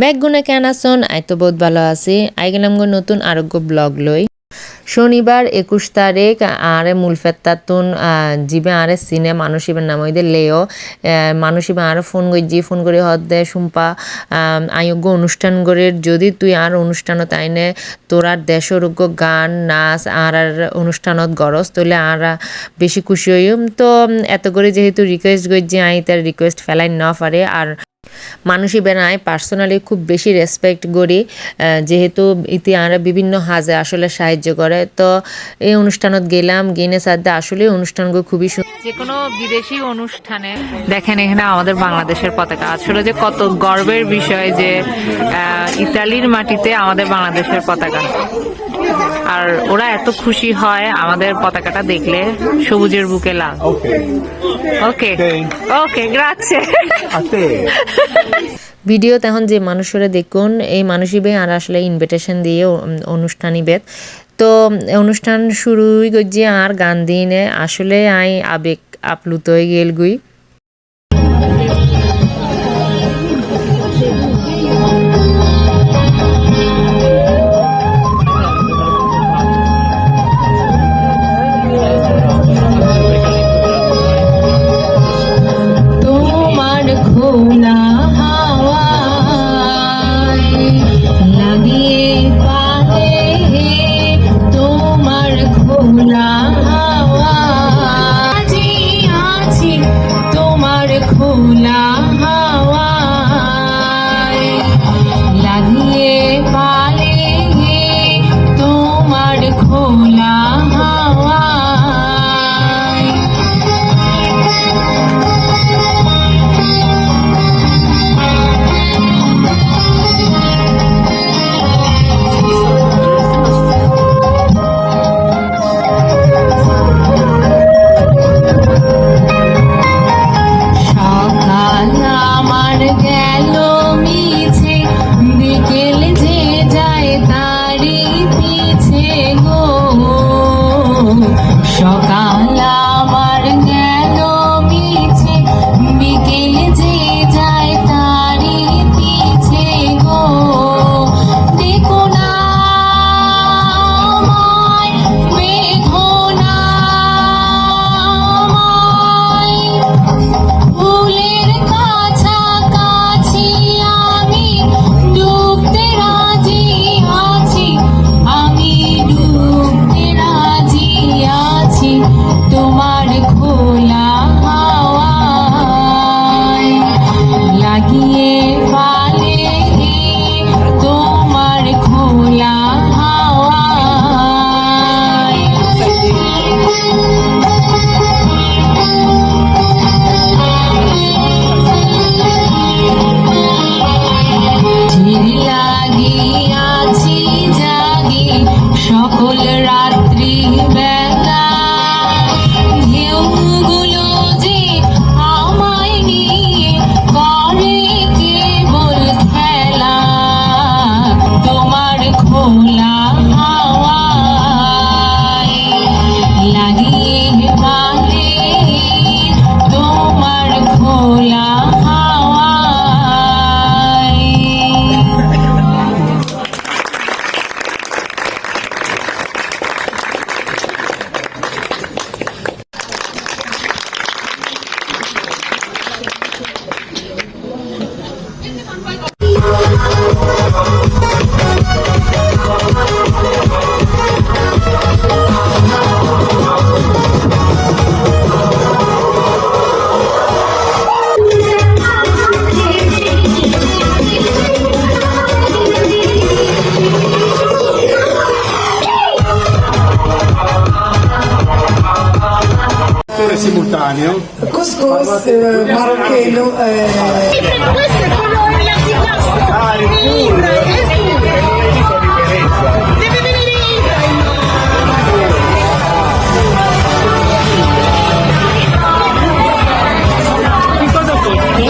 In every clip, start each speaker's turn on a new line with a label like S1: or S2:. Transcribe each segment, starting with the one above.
S1: ব্যাগগুনে কেন আসন? আই তো বহুত ভালো আছি। আই গেলাম গো নতুন আরোগ্য ব্লগ লই। শনিবার 21 তারিখ আরে মুলফেত্তাতুন জিবে আরে সিনে মানুষিবের নাম হইদে লেও মানুষিবে আরো ফোন করে হদ্দে সুম্পা আয়োগ্য অনুষ্ঠান গড়ের যদি তুই আর অনুষ্ঠানত আইনে তোর আর দেশরোগ্য গান নাচ আর অনুষ্ঠানত গরস তাহলে আর বেশি খুশি হইম। তো এত করে যেহেতু রিকোয়েস্ট করছি আই তার রিকোয়েস্ট ফেলাই না পারে আর মানুষই বেনায় পার্সোনালি খুব বেশি রেসপেক্ট করি যেহেতু ইতি আমরা বিভিন্ন হাজে আসলে সাহায্য করে। তো এই অনুষ্ঠানত গেলাম গিনে সাথে আসলে অনুষ্ঠানগুলো খুবই যে কোনো বিদেশি অনুষ্ঠানে দেখেন এখানে আমাদের বাংলাদেশের পতাকা আসলে যে কত গর্বের বিষয় যে ইতালির মাটিতে আমাদের বাংলাদেশের পতাকা আর ওরা এত খুশি হয় আমাদের পতাকাটা দেখলে সবুজের বুকে লাল। ওকে ওকে গ্রাzie ভিডিও তখন যে মানুষরা দেখুন এই মানুষই আর আসলে ইনভিটেশন দিয়ে অনুষ্ঠানই বেদ তো অনুষ্ঠান শুরুই করছি আর গান দিনে আসলে আই আবেগ আপ্লুত হয়ে গেল গুই।
S2: Simultaneo.
S3: Couscous marocchino.
S2: Però questo è colore la differenza. Deve venire Ibrahim. Che cosa costi?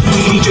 S2: DJ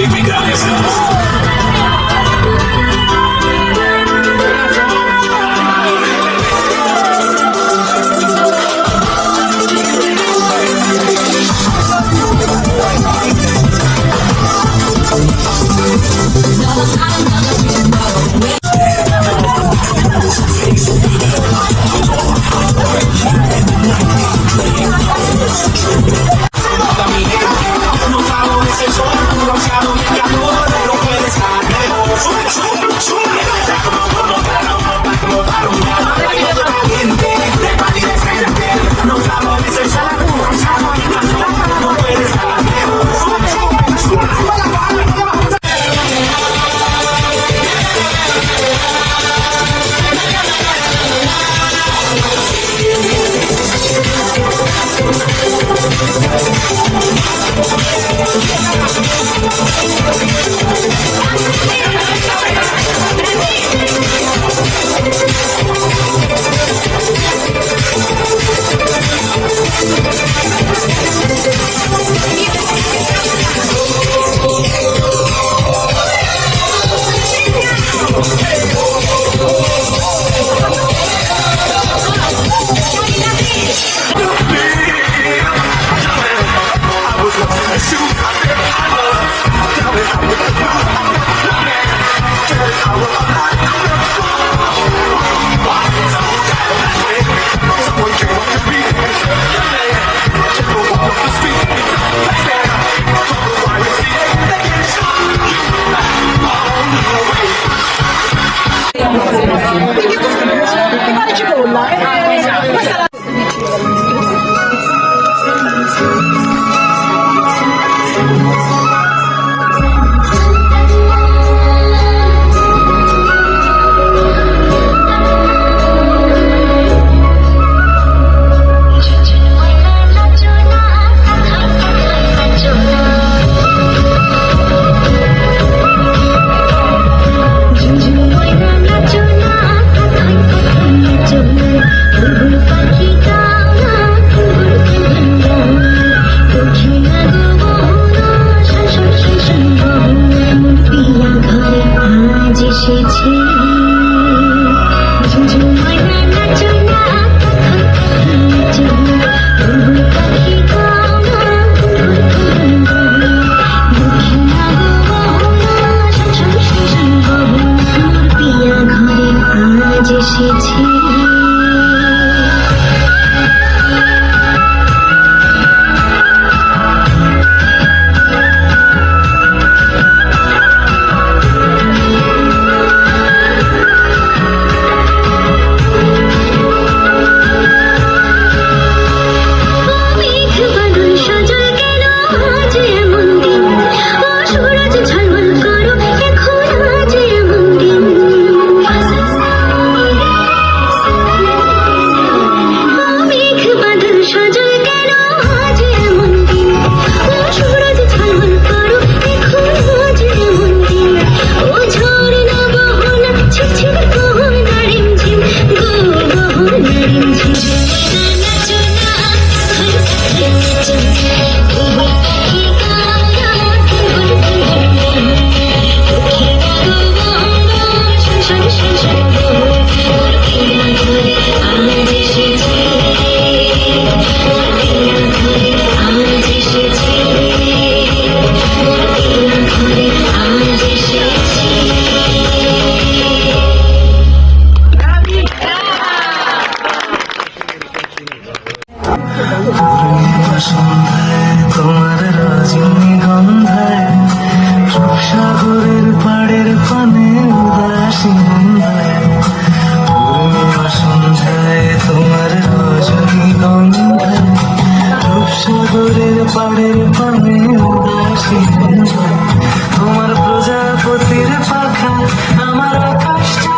S4: তোমার রজনীগন্ধায় রূপসাগরের পাড়ের পানে উদাসী মন্দায় পূর্ণিমা সন্ধ্যায় তোমার রজনীগন্ধায় রূপসাগরের পাড়ের পানে উদাসী মন্দায় তোমার প্রজাপতির পাখা আমার আকাশটা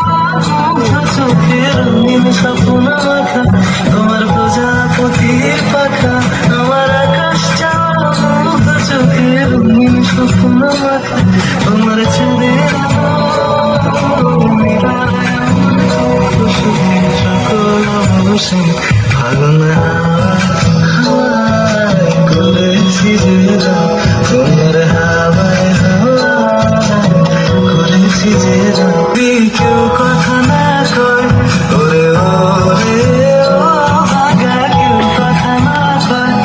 S4: চোখে রঙিন স্বপ্ন মাখা তোমার প্রজাপতির পাখা আমার আকাশটা চোখে রঙিন স্বপ্ন মাখা তোমার চাঁদের সকল অবসে ফাগুন হাওয়ায় করেছি যে তোমার হাওয়ায় করেছি যে কেউ কথা না কয় ওরে ওরে ও ভাগা কেউ কথা না কয়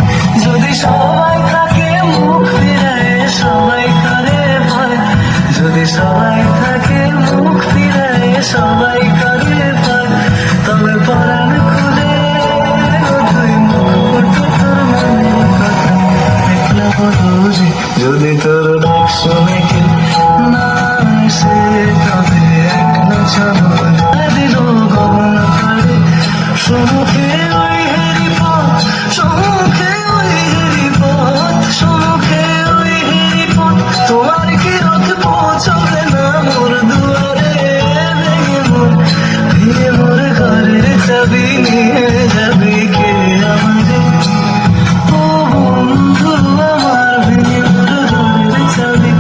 S4: যদি সবাই থাকে মুখ ফিরায় সবাই করে ভয় যদি সবাই থাকে মুখ ফিরায় সবাই করে ভয় তবে পরাণ খুলে তুই মুখ তোর মনের কথা একলা বলি যদি তোর ডাক শুনে কি না সে তবে একলা চলো দিল গমন করে সম্মুখে ওই হেরি পথ সম্মুখে ওই হেরি পথ সম্মুখে ওই হেরি পথ তোমার কি রথ পৌঁছবে না মোর দুয়ারে ভেঙে মোর ঘরের চাবি নিয়ে যাবি কে আমারে ও বন্ধু আমার ভেঙে মোর ঘরের চাবি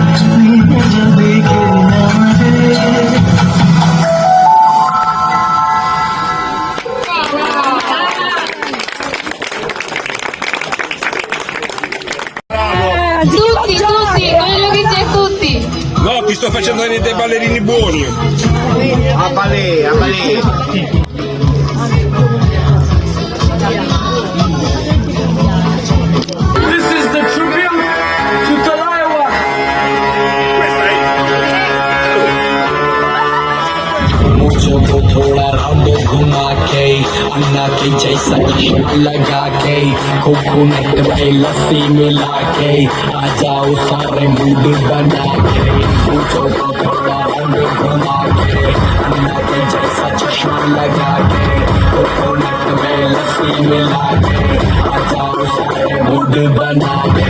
S4: নিয়ে যাবি কে আমারে
S5: Tutti, quello che c'è tutti.
S6: No, ti sto facendo vedere dei ballerini buoni.
S2: A balè, a balè.
S7: This is the tribute to Talaiwa.
S8: मुझको थोड़ा राउंड घुमा के अन्ना की जैसा शर्ट लगा के कोकोनट में लस्सी मिला के आ जाओ सारे मूड बना के मुझको थोड़ा राउंड घुमा के अन्ना की जैसा चश्मा लगा के कोकोनट में लस्सी मिला के आ जाओ सारे मूड बना के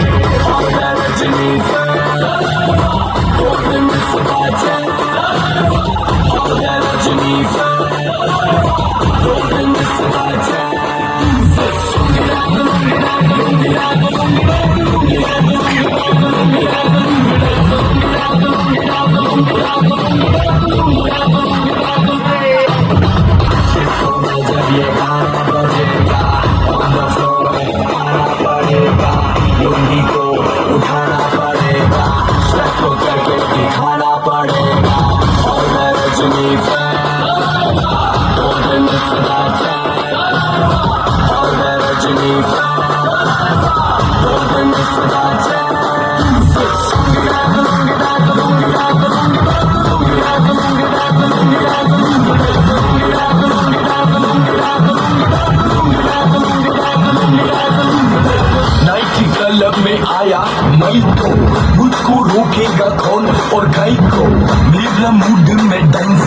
S8: और मैं रजनी फैन और मैं सदा चैन और मैं रजनी फैन और मैं सदा चैन जब ये गाना बजेगा आना पड़ेगा लुंगी को उठाना पड़ेगा सबको करके दिखाना पड़ेगा और मैं रजनी फैन और मैं सदा चैन और मैं रजनी फैन और मैं सदा चैन नाइट क्लब में आया मैं तो मुझको रोकेगा कौन और गाय को मेरा मूड में डांस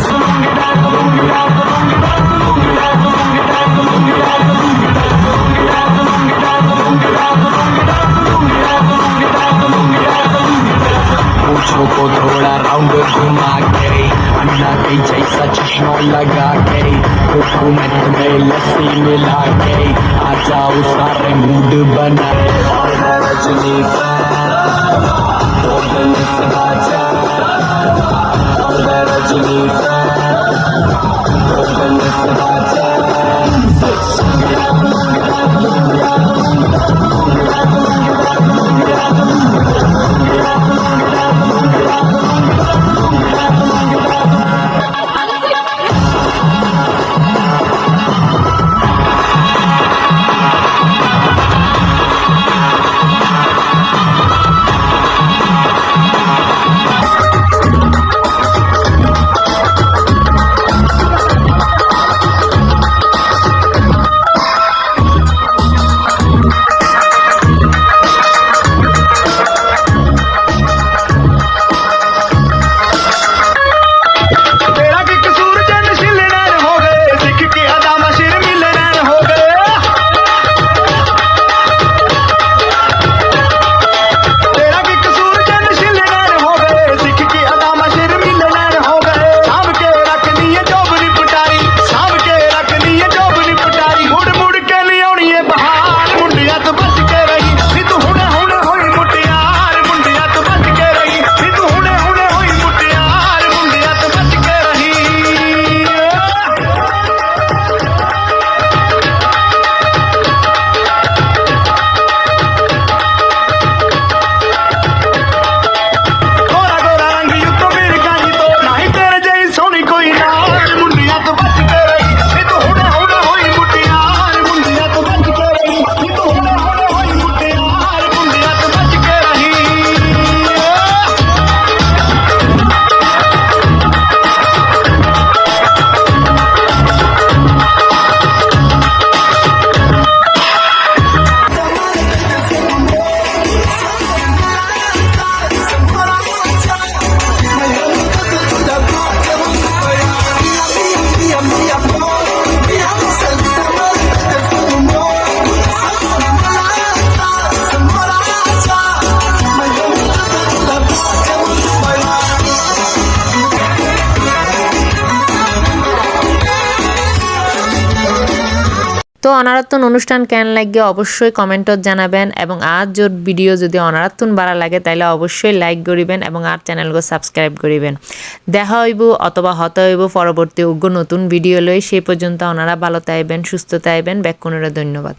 S8: पूछो को थोड़ा राउंड घुमा के अन्ना के जैसा चश्मा लगा के हुकूमत में लस्सी मिला के आ जाओ सारे मूड बना और मैं रजनी फैन और मैं सदा चैन और मैं रजनी फैन और मैं सदा चैन
S1: তো অনারাত্তন অনুষ্ঠান কেন লাগে অবশ্যই কমেন্টত জানাবেন এবং আজ জোর ভিডিও যদি অনারাত্তন ভালো লাগে তাহলে অবশ্যই লাইক করিবেন এবং আর চ্যানেলকে সাবস্ক্রাইব করিবেন। দেখা হইব অথবা হতে হইব পরবর্তী নতুন ভিডিও লই। সেই পর্যন্ত ওনারা ভালো থাকবেন, সুস্থ থাকবেন। ব্যাক কোনরে ধন্যবাদ।